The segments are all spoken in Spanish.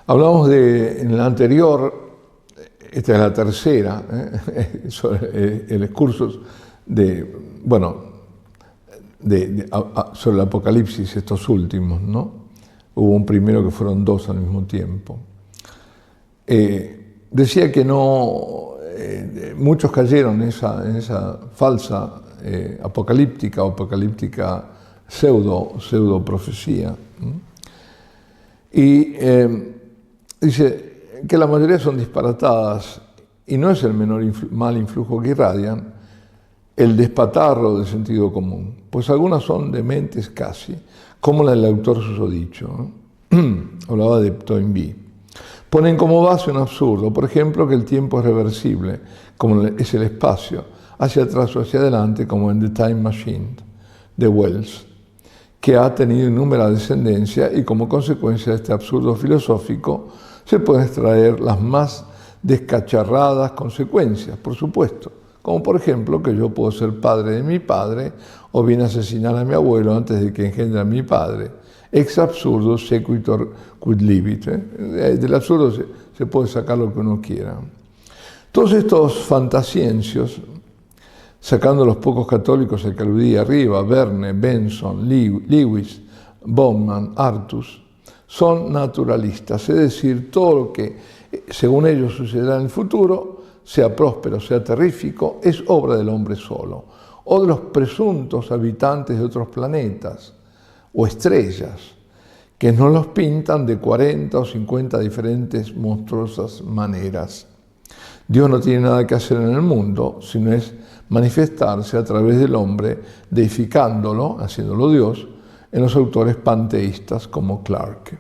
Hablamos en la anterior, esta es la tercera, sobre el curso sobre el Apocalipsis, estos últimos, ¿no? Hubo un primero que fueron dos al mismo tiempo. Decía que muchos cayeron en esa falsa apocalíptica pseudo profecía. Y dice que la mayoría son disparatadas y no es el menor mal influjo que irradian el despatarro del sentido común, pues algunas son dementes casi, como la del autor susodicho, ¿no? Hablaba de Toynbee. Ponen como base un absurdo, por ejemplo, que el tiempo es reversible, como es el espacio, hacia atrás o hacia adelante, como en The Time Machine de Wells, que ha tenido innúmera descendencia y como consecuencia de este absurdo filosófico se pueden extraer las más descacharradas consecuencias, por supuesto, como por ejemplo que yo puedo ser padre de mi padre o bien asesinar a mi abuelo antes de que engendre a mi padre. Ex absurdo sequitur quid libit. Del absurdo se puede sacar lo que uno quiera. Todos estos fantasciencios, sacando los pocos católicos al que aludí arriba, Verne, Benson, Lewis, Bowman, Artus, son naturalistas, es decir, todo lo que según ellos sucederá en el futuro, sea próspero, sea terrífico, es obra del hombre solo, o de los presuntos habitantes de otros planetas o estrellas, que nos los pintan de 40 o 50 diferentes monstruosas maneras. Dios no tiene nada que hacer en el mundo, sino es manifestarse a través del hombre, deificándolo, haciéndolo Dios, en los autores panteístas como Clarke.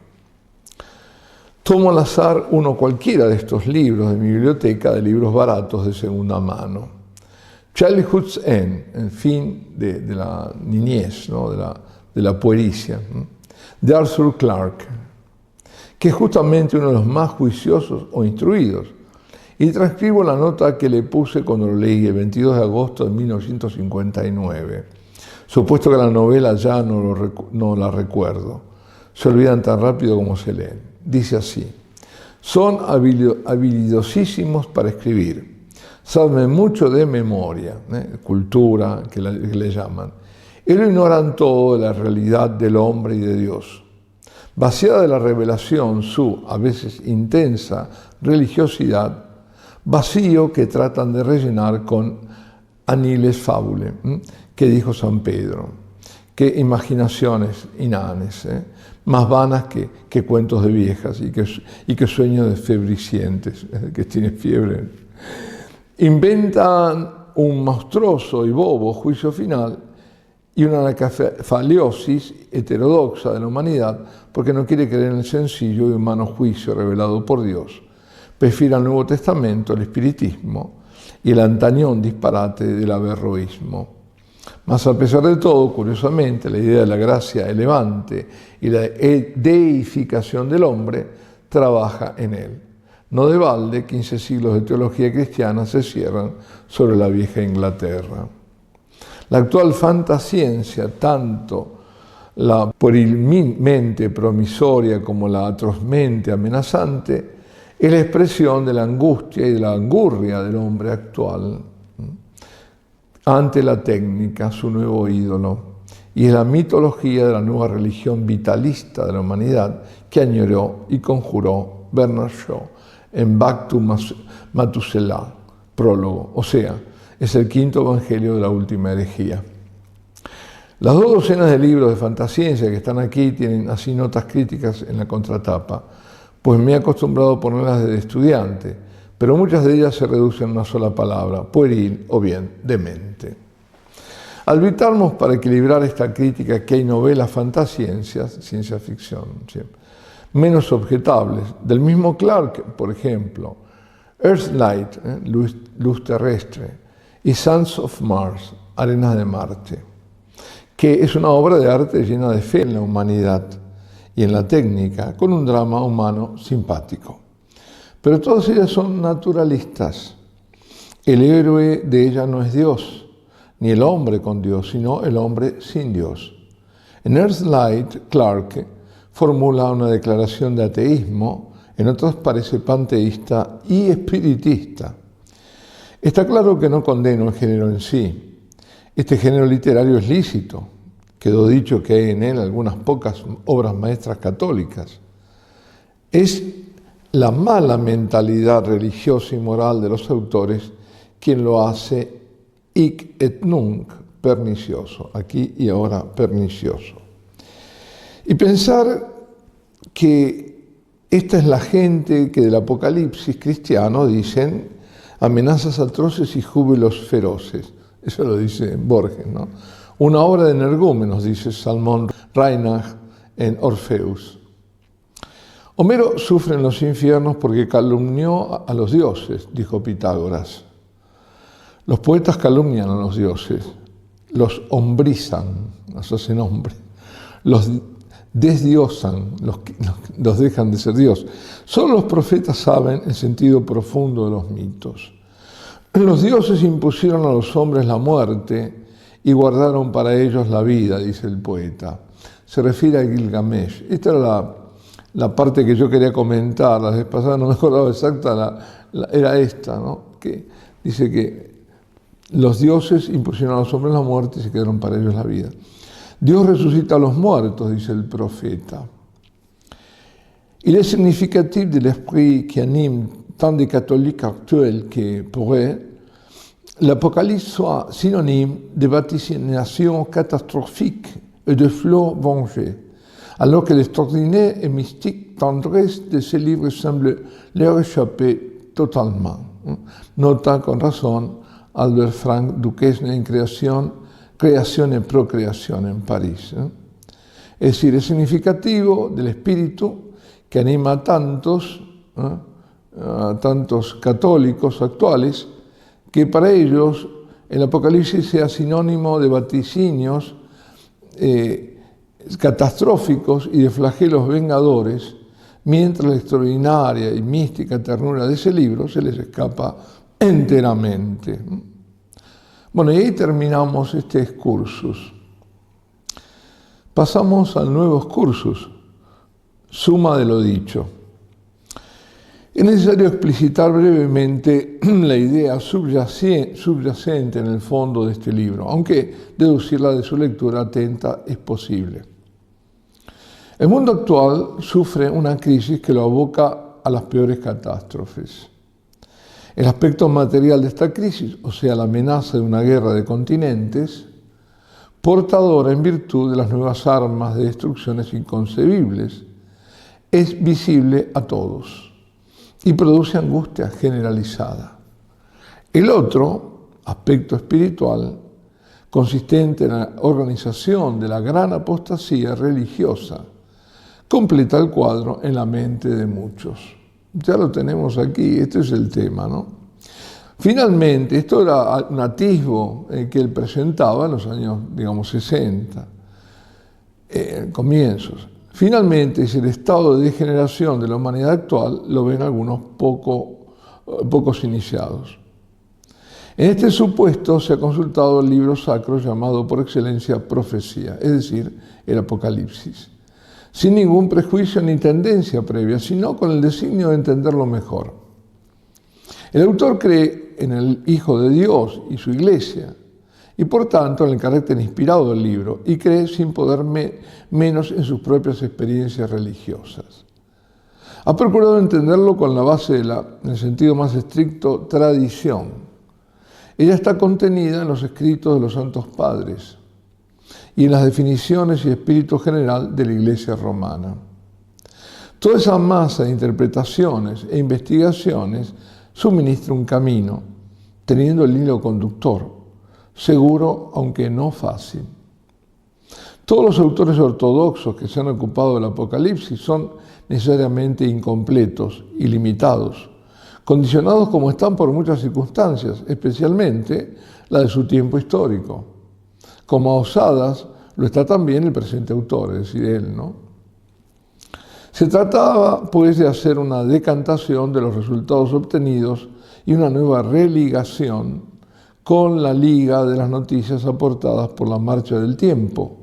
Tomo al azar uno cualquiera de estos libros de mi biblioteca de libros baratos de segunda mano. Childhood's End, el fin de la niñez, ¿no? de la puericia, de Arthur Clarke, que es justamente uno de los más juiciosos o instruidos. Y transcribo la nota que le puse cuando lo leí el 22 de agosto de 1959. Supuesto que la novela ya no la recuerdo. Se olvidan tan rápido como se leen. Dice así: son habilidosísimos para escribir, saben mucho de memoria, cultura, que le llaman, y lo ignoran todo de la realidad del hombre y de Dios. Vaciada de la revelación su, a veces intensa, religiosidad, vacío que tratan de rellenar con aniles fabule, que dijo San Pedro, que imaginaciones inanes, más vanas que cuentos de viejas y que sueños de febricientes, que tienen fiebre. Inventan un monstruoso y bobo juicio final y una anacefaliosis heterodoxa de la humanidad porque no quiere creer en el sencillo y humano juicio revelado por Dios. Prefiere al Nuevo Testamento, el espiritismo y el antañón disparate del averroísmo. Mas a pesar de todo, curiosamente, la idea de la gracia elevante y la deificación del hombre trabaja en él. No de balde, 15 siglos de teología cristiana se cierran sobre la vieja Inglaterra. La actual fantasciencia, tanto la puerilmente promisoria como la atrozmente amenazante, es la expresión de la angustia y de la angurria del hombre actual ante la técnica, su nuevo ídolo, y es la mitología de la nueva religión vitalista de la humanidad que añoró y conjuró Bernard Shaw en Back to Methuselah, prólogo, o sea, es el quinto evangelio de la última herejía. Las 2 docenas de libros de fantasciencia que están aquí tienen así notas críticas en la contratapa, pues me he acostumbrado a ponerlas de estudiante, pero muchas de ellas se reducen a una sola palabra, pueril o bien demente. Advirtamos para equilibrar esta crítica que hay novelas fantasciencias, ciencia ficción, menos objetables, del mismo Clarke, por ejemplo, Earthlight, luz terrestre, y Sands of Mars, arenas de Marte, que es una obra de arte llena de fe en la humanidad y en la técnica, con un drama humano simpático. Pero todas ellas son naturalistas. El héroe de ellas no es Dios, ni el hombre con Dios, sino el hombre sin Dios. En Earthlight, Clarke formula una declaración de ateísmo en otras parece panteísta y espiritista. Está claro que no condeno el género en sí. Este género literario es lícito. Quedó dicho que hay en él algunas pocas obras maestras católicas. Es la mala mentalidad religiosa y moral de los autores quien lo hace hic et nunc pernicioso, aquí y ahora pernicioso. Y pensar que esta es la gente que del Apocalipsis cristiano dicen amenazas atroces y júbilos feroces. Eso lo dice Borges, ¿no? Una obra de energúmenos, dice Salmón Reinach en Orfeus. Homero sufre en los infiernos porque calumnió a los dioses, dijo Pitágoras. Los poetas calumnian a los dioses, los hombrizan, los hacen hombre, los desdiosan, los dejan de ser Dios. Solo los profetas saben el sentido profundo de los mitos. Los dioses impusieron a los hombres la muerte y guardaron para ellos la vida, dice el poeta. Se refiere a Gilgamesh. Esta era la parte que yo quería comentar, la vez pasada no me acordaba exacta, era esta, ¿no? Que dice que los dioses impusieron a los hombres la muerte y se quedaron para ellos la vida. Dios resucita a los muertos, dice el profeta. Il est significatif de l'esprit qui anime tant des catholiques actuels que pourrait l'Apocalypse soit synonyme de vaticinations catastrophiques et de flots vengés, alors que l'extraordinaire et mystique tendresse de ces livres semble leur échapper totalement. Nota con razón Albert Frank Duquesne en Creación y Procreación en París. Es decir, es significativo del espíritu que anima a tantos católicos actuales que para ellos el Apocalipsis sea sinónimo de vaticinios catastróficos y de flagelos vengadores, mientras la extraordinaria y mística ternura de ese libro se les escapa enteramente. Bueno, y ahí terminamos este excursus. Pasamos al nuevo excursus, suma de lo dicho. Es necesario explicitar brevemente la idea subyacente en el fondo de este libro, aunque deducirla de su lectura atenta es posible. El mundo actual sufre una crisis que lo aboca a las peores catástrofes. El aspecto material de esta crisis, o sea, la amenaza de una guerra de continentes, portadora en virtud de las nuevas armas de destrucciones inconcebibles, es visible a todos y produce angustia generalizada. El otro aspecto espiritual, consistente en la organización de la gran apostasía religiosa, completa el cuadro en la mente de muchos. Ya lo tenemos aquí, este es el tema, ¿no? Finalmente, esto era un atisbo que él presentaba en los años, 60, comienzos. Finalmente, el estado de degeneración de la humanidad actual lo ven algunos pocos iniciados. En este supuesto se ha consultado el libro sacro llamado por excelencia Profecía, es decir, el Apocalipsis, sin ningún prejuicio ni tendencia previa, sino con el designio de entenderlo mejor. El autor cree en el Hijo de Dios y su Iglesia, y por tanto en el carácter inspirado del libro, y cree sin poder menos en sus propias experiencias religiosas. Ha procurado entenderlo con la base de en el sentido más estricto, tradición. Ella está contenida en los escritos de los santos padres y en las definiciones y espíritu general de la Iglesia romana. Toda esa masa de interpretaciones e investigaciones suministra un camino, teniendo el hilo conductor, seguro aunque no fácil. Todos los autores ortodoxos que se han ocupado del Apocalipsis son necesariamente incompletos y limitados, condicionados como están por muchas circunstancias, especialmente la de su tiempo histórico. Como a osadas lo está también el presente autor, es decir, él, ¿no? Se trataba, pues, de hacer una decantación de los resultados obtenidos y una nueva religación con la liga de las noticias aportadas por la marcha del tiempo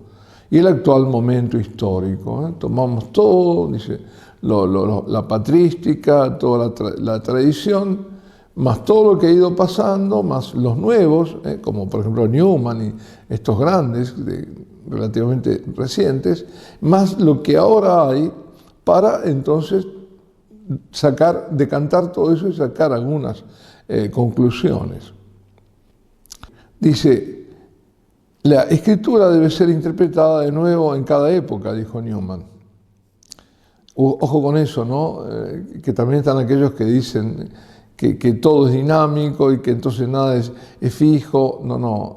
y el actual momento histórico. Tomamos todo, dice, la patrística, toda la tradición, más todo lo que ha ido pasando, más los nuevos, como por ejemplo Newman y estos grandes, relativamente recientes, más lo que ahora hay para entonces decantar todo eso y sacar algunas conclusiones. Dice, la escritura debe ser interpretada de nuevo en cada época, dijo Newman. Ojo con eso, ¿no? Que también están aquellos que dicen que todo es dinámico y que entonces nada es fijo. No,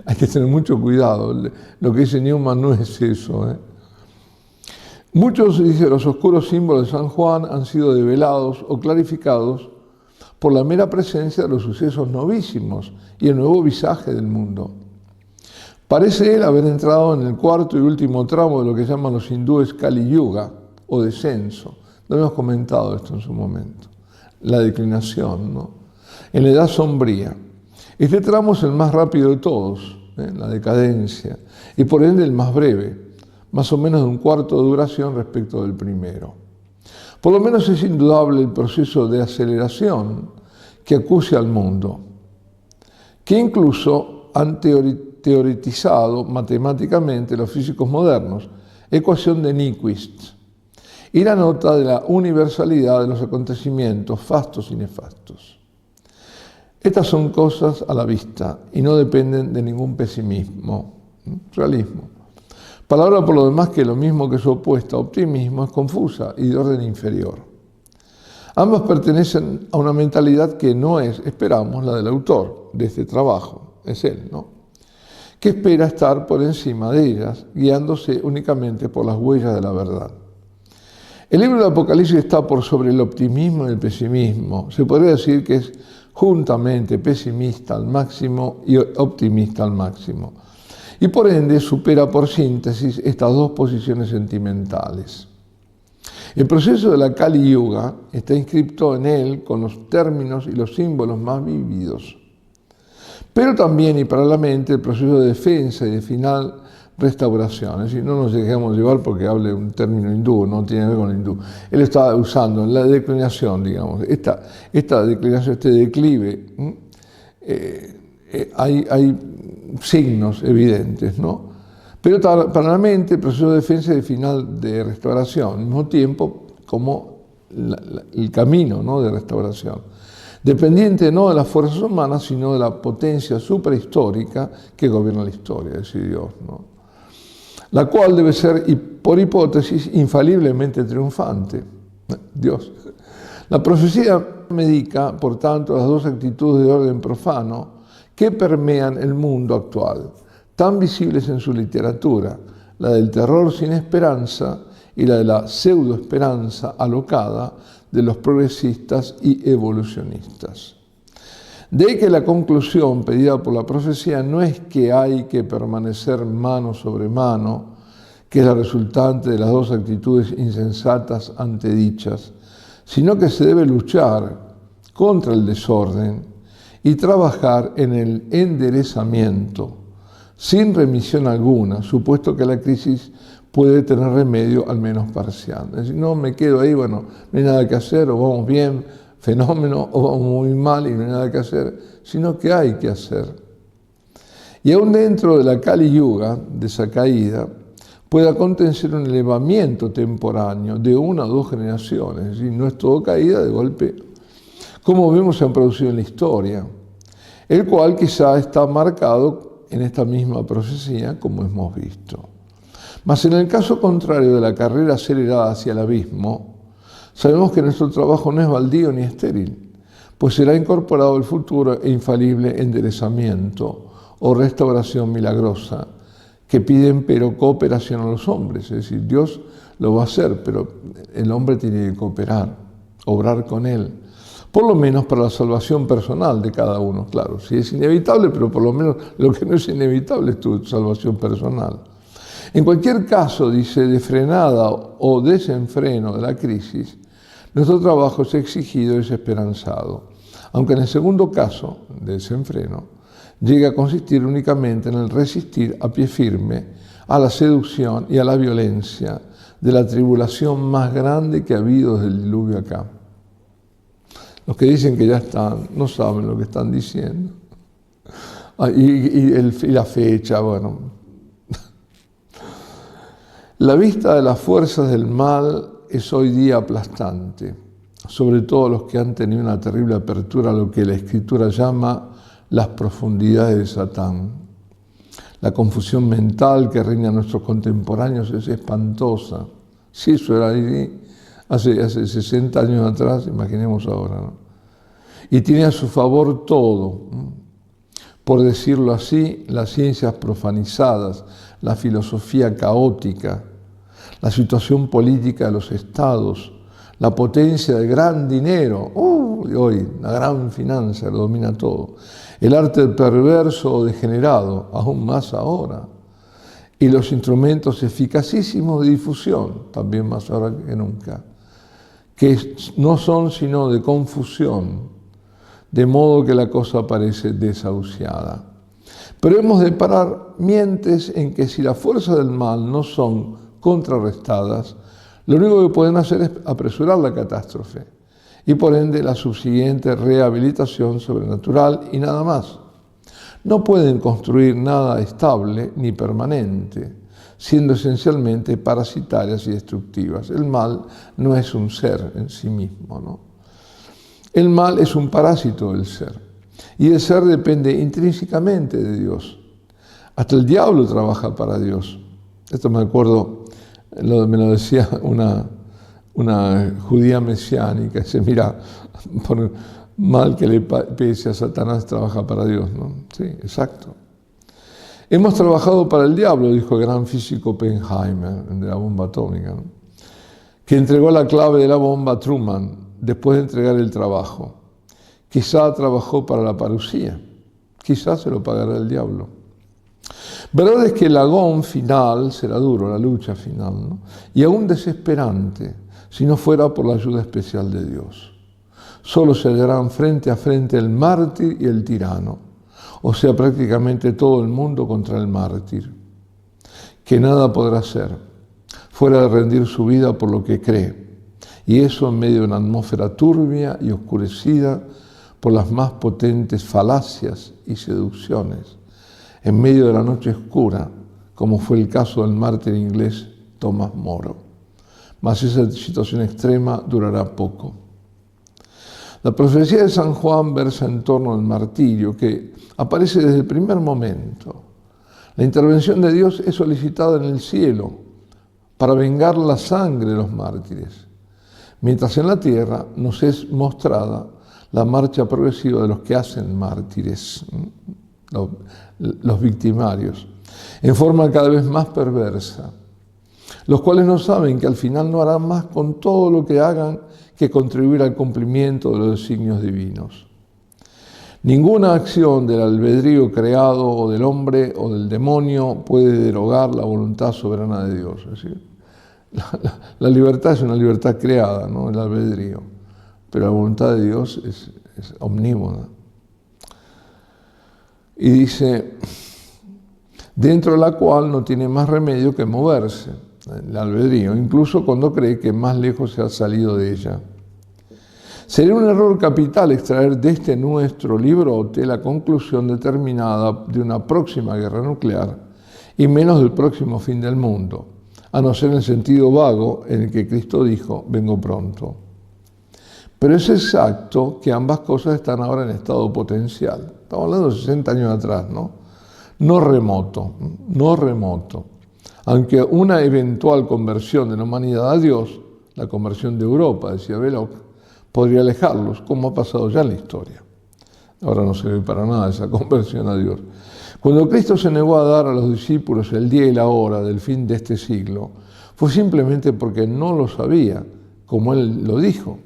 hay que tener mucho cuidado. Lo que dice Newman no es eso. Muchos, dice, los oscuros símbolos de San Juan han sido develados o clarificados por la mera presencia de los sucesos novísimos y el nuevo visaje del mundo. Parece él haber entrado en el cuarto y último tramo de lo que llaman los hindúes Kali Yuga, o descenso. Lo hemos comentado esto en su momento. La declinación, ¿no? En la edad sombría. Este tramo es el más rápido de todos, la decadencia, y por ende el más breve, más o menos de un cuarto de duración respecto del primero. Por lo menos es indudable el proceso de aceleración que acucia al mundo, que incluso han teoretizado matemáticamente los físicos modernos, ecuación de Nyquist, y la nota de la universalidad de los acontecimientos fastos y nefastos. Estas son cosas a la vista y no dependen de ningún pesimismo, realismo. Palabra por lo demás que lo mismo que su opuesta, optimismo, es confusa y de orden inferior. Ambas pertenecen a una mentalidad que no es, esperamos, la del autor de este trabajo, es él, ¿no? Que espera estar por encima de ellas, guiándose únicamente por las huellas de la verdad. El libro del Apocalipsis está por sobre el optimismo y el pesimismo. Se podría decir que es juntamente pesimista al máximo y optimista al máximo. Y por ende supera por síntesis estas dos posiciones sentimentales. El proceso de la Kali Yuga está inscrito en él con los términos y los símbolos más vívidos. Pero también y paralelamente el proceso de defensa y de final restauración. Es decir, no nos dejemos llevar porque hable un término hindú, no tiene que ver con el hindú. Él está usando en la declinación, digamos, esta declinación, este declive, hay signos evidentes, ¿no? Pero paralelamente el proceso de defensa y de final de restauración, al mismo tiempo como el camino, ¿no?, de restauración, dependiente no de las fuerzas humanas, sino de la potencia suprahistórica que gobierna la historia, es decir, Dios, ¿no?, la cual debe ser, por hipótesis, infaliblemente triunfante, Dios. La profecía medica, por tanto, las dos actitudes de orden profano que permean el mundo actual, tan visibles en su literatura, la del terror sin esperanza y la de la pseudoesperanza alocada de los progresistas y evolucionistas. De ahí que la conclusión pedida por la profecía no es que hay que permanecer mano sobre mano, que es la resultante de las dos actitudes insensatas antedichas, sino que se debe luchar contra el desorden y trabajar en el enderezamiento, sin remisión alguna, supuesto que la crisis puede tener remedio al menos parcial. Es decir, no me quedo ahí, bueno, no hay nada que hacer, o vamos bien, fenómeno, o vamos muy mal y no hay nada que hacer, sino que hay que hacer. Y aún dentro de la Kali Yuga, de esa caída, puede acontecer un elevamiento temporáneo de una o dos generaciones, es decir, no es todo caída de golpe, como vemos se han producido en la historia, el cual quizá está marcado en esta misma profecía, como hemos visto. Mas en el caso contrario de la carrera acelerada hacia el abismo, sabemos que nuestro trabajo no es baldío ni estéril, pues será incorporado el futuro e infalible enderezamiento o restauración milagrosa, que piden pero cooperación a los hombres. Es decir, Dios lo va a hacer, pero el hombre tiene que cooperar, obrar con él, por lo menos para la salvación personal de cada uno, claro. Sí es inevitable, pero por lo menos lo que no es inevitable es tu salvación personal. En cualquier caso, dice, de frenada o desenfreno de la crisis, nuestro trabajo es exigido y desesperanzado, aunque en el segundo caso, de desenfreno, llega a consistir únicamente en el resistir a pie firme a la seducción y a la violencia de la tribulación más grande que ha habido desde el diluvio acá. Los que dicen que ya están, no saben lo que están diciendo. Y la fecha, bueno. La vista de las fuerzas del mal es hoy día aplastante, sobre todo los que han tenido una terrible apertura a lo que la Escritura llama las profundidades de Satán. La confusión mental que reina en nuestros contemporáneos es espantosa. Si eso era ahí hace 60 años atrás, imaginemos ahora, ¿no? Y tiene a su favor todo. Por decirlo así, las ciencias profanizadas, la filosofía caótica, la situación política de los estados, la potencia del gran dinero, hoy la gran finanza lo domina todo, el arte perverso o degenerado, aún más ahora, y los instrumentos eficacísimos de difusión, también más ahora que nunca, que no son sino de confusión, de modo que la cosa parece desahuciada. Pero hemos de parar mientes en que si las fuerzas del mal no son contrarrestadas, lo único que pueden hacer es apresurar la catástrofe y por ende la subsiguiente rehabilitación sobrenatural y nada más. No pueden construir nada estable ni permanente, siendo esencialmente parasitarias y destructivas. El mal no es un ser en sí mismo, ¿no? El mal es un parásito del ser, y el ser depende intrínsecamente de Dios. Hasta el diablo trabaja para Dios. Esto me acuerdo, me lo decía una judía mesiánica, dice, mira, por mal que le pese a Satanás, trabaja para Dios, ¿no? Sí, exacto. Hemos trabajado para el diablo, dijo el gran físico Oppenheimer, de la bomba atómica, ¿no? Que entregó la clave de la bomba a Truman, después de entregar el trabajo. Quizá trabajó para la parucía, quizá se lo pagará el diablo. Verdad es que el agón final será duro, la lucha final, ¿no? Y aún desesperante, si no fuera por la ayuda especial de Dios. Solo se hallarán frente a frente el mártir y el tirano, o sea, prácticamente todo el mundo contra el mártir, que nada podrá hacer, fuera de rendir su vida por lo que cree. Y eso en medio de una atmósfera turbia y oscurecida por las más potentes falacias y seducciones, en medio de la noche oscura, como fue el caso del mártir inglés Tomás Moro. Mas esa situación extrema durará poco. La profecía de San Juan versa en torno al martirio, que aparece desde el primer momento. La intervención de Dios es solicitada en el cielo para vengar la sangre de los mártires, mientras en la tierra nos es mostrada la marcha progresiva de los que hacen mártires, los victimarios, en forma cada vez más perversa, los cuales no saben que al final no harán más con todo lo que hagan que contribuir al cumplimiento de los designios divinos. Ninguna acción del albedrío creado o del hombre o del demonio puede derogar la voluntad soberana de Dios. Es decir, la libertad es una libertad creada, ¿no? El albedrío, pero la voluntad de Dios es omnímoda. Y dice, dentro de la cual no tiene más remedio que moverse, el albedrío, incluso cuando cree que más lejos se ha salido de ella. Sería un error capital extraer de este nuestro librote la conclusión determinada de una próxima guerra nuclear y menos del próximo fin del mundo, a no ser en el sentido vago en el que Cristo dijo, vengo pronto. Pero es exacto que ambas cosas están ahora en estado potencial. Estamos hablando de 60 años atrás, ¿no? No remoto. Aunque una eventual conversión de la humanidad a Dios, la conversión de Europa, decía Belloc, podría alejarlos, como ha pasado ya en la historia. Ahora no se ve para nada esa conversión a Dios. Cuando Cristo se negó a dar a los discípulos el día y la hora del fin de este siglo, fue simplemente porque no lo sabía, como Él lo dijo.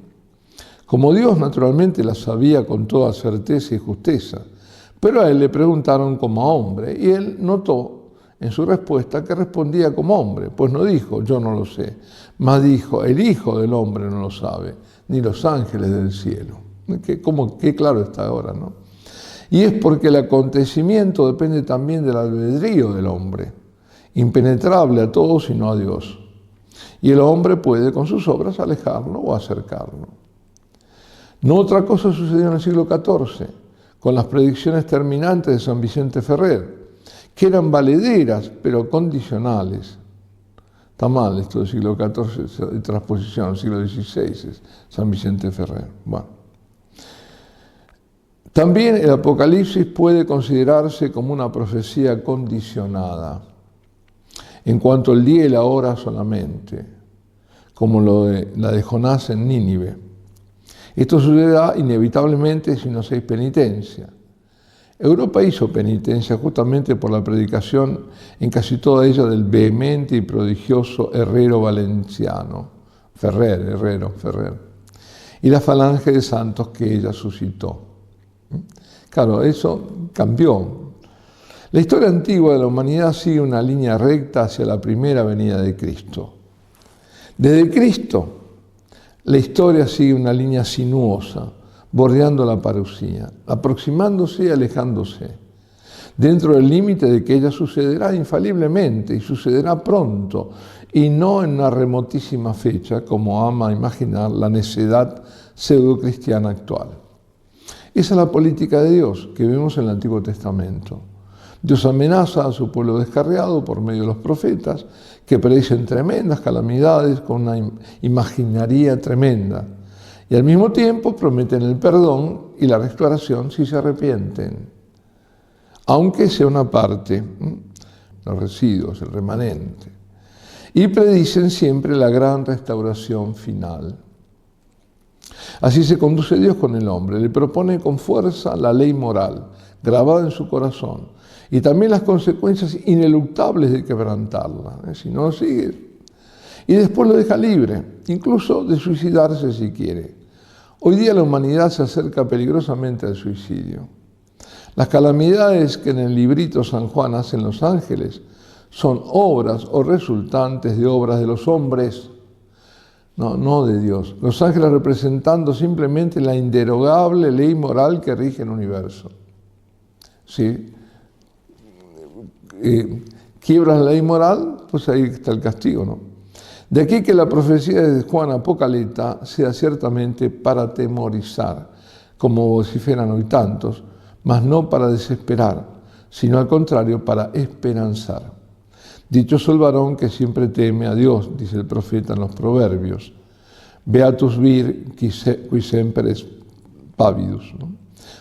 Como Dios naturalmente la sabía con toda certeza y justeza, pero a Él le preguntaron como a hombre, y Él notó en su respuesta que respondía como hombre, pues no dijo, yo no lo sé, mas dijo, el Hijo del Hombre no lo sabe, ni los ángeles del cielo. Qué claro está ahora, ¿no? Y es porque el acontecimiento depende también del albedrío del hombre, impenetrable a todos y no a Dios. Y el hombre puede con sus obras alejarlo o acercarlo. No otra cosa sucedió en el siglo XIV, con las predicciones terminantes de San Vicente Ferrer, que eran valederas, pero condicionales. Está mal esto del siglo XIV, de transposición, siglo XVI, es San Vicente Ferrer. Bueno. También el Apocalipsis puede considerarse como una profecía condicionada, en cuanto al día y la hora solamente, como la de Jonás en Nínive. Esto sucederá inevitablemente si no hacéis penitencia. Europa hizo penitencia justamente por la predicación en casi toda ella del vehemente y prodigioso Herrero valenciano, Ferrer, y la falange de santos que ella suscitó. Claro, eso cambió. La historia antigua de la humanidad sigue una línea recta hacia la primera venida de Cristo. Desde Cristo, la historia sigue una línea sinuosa, bordeando la parusía, aproximándose y alejándose, dentro del límite de que ella sucederá infaliblemente y sucederá pronto, y no en una remotísima fecha, como ama imaginar la necedad pseudo-cristiana actual. Esa es la política de Dios que vemos en el Antiguo Testamento. Dios amenaza a su pueblo descarriado por medio de los profetas, que predicen tremendas calamidades con una imaginaría tremenda. Y al mismo tiempo prometen el perdón y la restauración si se arrepienten. Aunque sea una parte, los residuos, el remanente. Y predicen siempre la gran restauración final. Así se conduce Dios con el hombre. Le propone con fuerza la ley moral, grabada en su corazón, y también las consecuencias ineluctables de quebrantarla, si no lo sigue. Y después lo deja libre, incluso de suicidarse si quiere. Hoy día la humanidad se acerca peligrosamente al suicidio. Las calamidades que en el librito San Juan hacen los ángeles son obras o resultantes de obras de los hombres, no de Dios. Los ángeles representando simplemente la inderogable ley moral que rige el universo. ¿Sí? Quiebras la ley moral, pues ahí está el castigo, ¿no? De aquí que la profecía de Juan Apocaleta sea ciertamente para atemorizar, como vociferan hoy tantos, mas no para desesperar, sino al contrario, para esperanzar. Dichoso el varón que siempre teme a Dios, dice el profeta en los Proverbios. Beatus vir qui semperes pavidus, ¿no?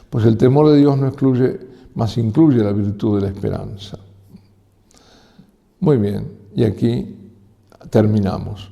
Pues el temor de Dios no excluye, mas incluye la virtud de la esperanza. Muy bien, y aquí terminamos.